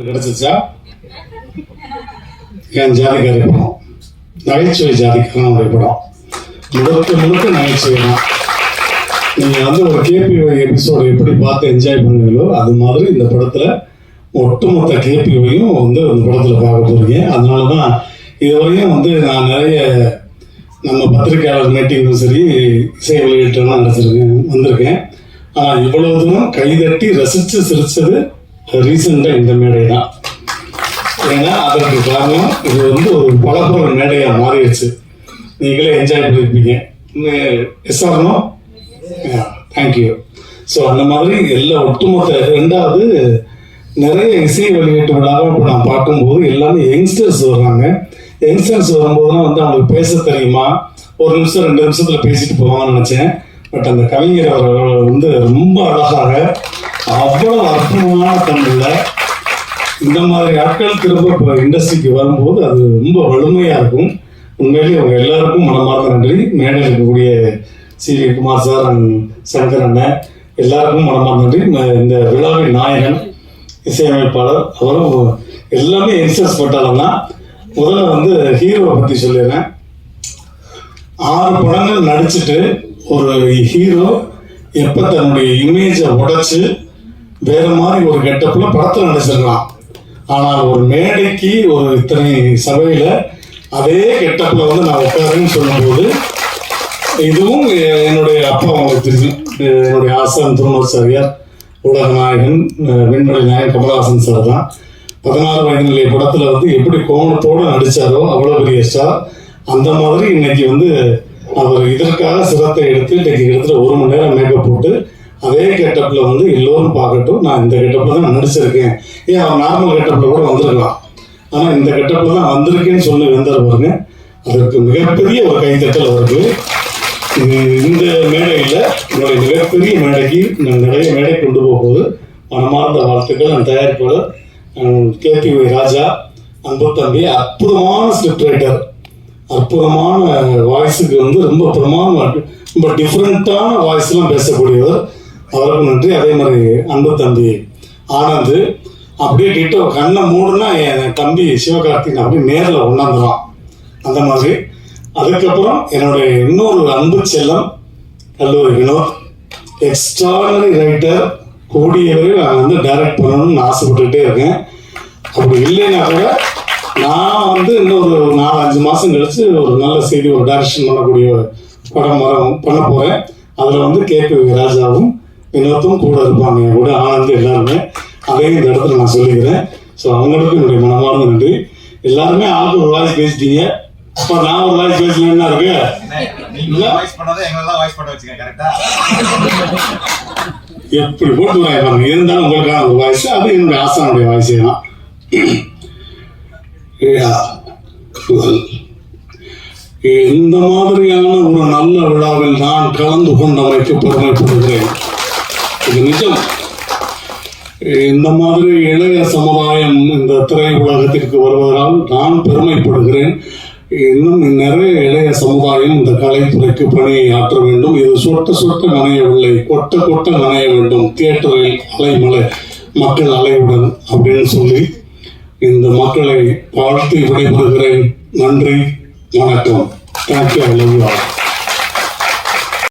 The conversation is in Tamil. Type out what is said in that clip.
கிடைச்சிச்சா? என் ஜாதிக்காரி படம், நகைச்சுவை ஜாதிக்காரனுடைய படம், முழுக்க நகைச்சுவை தான். நீங்கள் ஒரு கேபிஒய் எபிசோடு எப்படி பார்த்து என்ஜாய் பண்ணுவீங்களோ அது மாதிரி இந்த படத்தில் ஒட்டுமொத்த கேபிஒயும் இந்த படத்தில் பார்க்க போகிறீங்க. அதனால தான் இதுவரையும் நான் நிறைய நம்ம பத்திரிகையாளர் மீட்டிங்கும் சரி, இசை வெளியீட்டெல்லாம் வந்திருக்கேன். ஆனால் இவ்வளவு தூரம் கைதட்டி ரசித்து சிரித்தது ரீசெண்டாக இந்த மேடை தான். ஏன்னா அதற்கு காரணம் இது ஒரு பலபுற மேடையாக மாறிடுச்சு. நீங்களே என்ஜாய் பண்ணியிருப்பீங்க. எஸ்ஆர்னோ தேங்க்யூ. ஸோ அந்த மாதிரி எல்லா ஒட்டுமொத்த ரெண்டாவது நிறைய இசை வெளியீட்டு விழாவை இப்போ நான் பார்க்கும்போது எல்லாமே யங்ஸ்டர்ஸ் வர்றாங்க. யங்ஸ்டர்ஸ் வரும்போதுலாம் அவங்களுக்கு பேச தெரியுமா, ஒரு நிமிஷம் 2 நிமிஷத்தில் பேசிட்டு போவாங்கன்னு நினச்சேன். பட் அந்த கவிஞர் அவர்கள் ரொம்ப அழகாக அவ்வளவு அற்புதமான தமிழில் இந்த மாதிரி ஆட்கள் திரும்ப இப்போ இண்டஸ்ட்ரிக்கு வரும்போது அது ரொம்ப வலிமையாக இருக்கும். உண்மையிலேயே அவங்க எல்லாருக்கும் மனமார்ந்த நன்றி. மேடையில் இருக்கக்கூடிய CV. Kumar sir and Shankar அண்ணன் எல்லாருக்கும் மனமார்ந்த நன்றி. இந்த விழாவின் நாயகன் இசையமைப்பாளர் அவரும் எல்லாமே எக்ஸஸ் பட்டாளம்னா முதல்ல ஹீரோவை பற்றி சொல்லிடுறேன். 6 படங்கள் நடிச்சுட்டு ஒரு ஹீரோ எப்போ தன்னுடைய இமேஜை உடைச்சு வேற மாதிரி ஒரு கெட்டப்பில் படத்தில் நடிச்சிருக்கலாம். ஆனால் ஒரு மேடைக்கு ஒரு இத்தனை சபையில் அதே கெட்டப்பில் நான் உட்காருன்னு சொல்லும்போது இதுவும் என்னுடைய அப்பா அவங்களுக்கு தெரியும். என்னுடைய ஆசான் திருநூற்சாரியார், உலக நாயகன், விண்வெளி நாயகன் கமலஹாசன் சார் தான் 16 வயது நிலைய படத்தில் எப்படி கோணத்தோடு நடித்தாரோ அவ்வளோ பெரிய ஸ்டார். அந்த மாதிரி இன்னைக்கு அவர் இதற்காக சிரத்தை எடுத்து இன்னைக்கு கிட்டத்தட்ட 1 மணி நேரம் மேக்கப் போட்டு அதே கெட்டப்பில் எல்லோரும் பார்க்கட்டும், நான் இந்த கெட்டப்பில் தான் நடிச்சிருக்கேன். ஏன் அவர் நார்மல் கெட்டப்பில் கூட வந்திருக்கலாம், ஆனால் இந்த கெட்டப்பில் தான் வந்திருக்கேன்னு சொல்லி வந்தார் பாருங்க. அதற்கு மிகப்பெரிய ஒரு கைத்தட்டல் அவருக்கு. இந்த மேடையில் என்னுடைய மிகப்பெரிய மேடைக்கு நான் நிறைய மேடை கொண்டு போகும்போது மனமார்ந்த வாழ்த்துக்கள். அந்த தயாரிப்பாளர் கேபிஒய் ராஜா, அன்பு தம்பி, அற்புதமான ஸ்கிரிப்ட் ரைட்டர், அற்புதமான வாய்ஸுக்கு ரொம்ப பிரமாதமாக ரொம்ப டிஃப்ரெண்ட்டான வாய்ஸ்லாம் பேசக்கூடியவர், அவருக்கும் நன்றி. அதே மாதிரி அன்பு தம்பி ஆனந்த் அப்படியே கிட்ட கண்ணை மூடுனா என் தம்பி சிவகார்த்திகன் அப்படியே நேரில் கொண்டாந்துருவான் அந்த மாதிரி. அதுக்கப்புறம் என்னுடைய இன்னொரு அன்பு செல்லம் கல்லூரி வினோத், எக்ஸ்ட்ராடனரி ரைட்டர், கூடியவரை நான் டைரக்ட் பண்ணணும்னு ஆசைப்பட்டுக்கிட்டே இருக்கேன். அப்படி இல்லைன்னா கூட நான் இன்னொரு 4-5 மாதம் கழிச்சு ஒரு நல்ல செய்தி, ஒரு டைரக்ஷன் பண்ணக்கூடிய படம் பண்ண போகிறேன். அதில் கேபிஒய் ராஜாவும் வினோத்தும் கூட இருப்பாங்க, என் கூட ஆனந்த் எல்லாருமே. அதையும் இந்த இடத்துல நான் சொல்லிக்கிறேன். ஸோ அவங்களுக்கும் என்னுடைய மனமார்ந்த நன்றி. எல்லாருமே ஆளுக்கு ஒரு வாய்ஸ் பேசிட்டீங்க. அப்போ நான் ஒரு வாய்ஸ் பேசல என்ன இருக்கு? எப்படி போட்டு வாய்ப்பாங்க இருந்தாலும் உங்களுக்கான ஒரு வாய்ஸ், அது என்னுடைய ஆசானுடைய வாய்ஸே தான். இந்த மாதிரியான ஒரு நல்ல விழாவில் நான் கலந்து கொண்டமைக்கு பெருமைப்படுகிறேன். இது நிஜம். இந்த மாதிரி இளைய சமுதாயம் இந்த திரை உலகத்திற்கு வருவதால் நான் பெருமைப்படுகிறேன். இன்னும் நிறைய இளைய சமுதாயம் இந்த கலைத்துறைக்கு பணியை ஆற்ற வேண்டும். இது சொட்ட சொட்ட நனையவில்லை, கொட்ட கொட்ட நனைய வேண்டும். தியேட்டரில் அலைமலை, மக்கள் அலைவுடன் அப்படின்னு சொல்லி இந்த மக்களை வாழ்த்து விடைபெறுகிறேன். நன்றி, வணக்கம். தேங்க்யூ.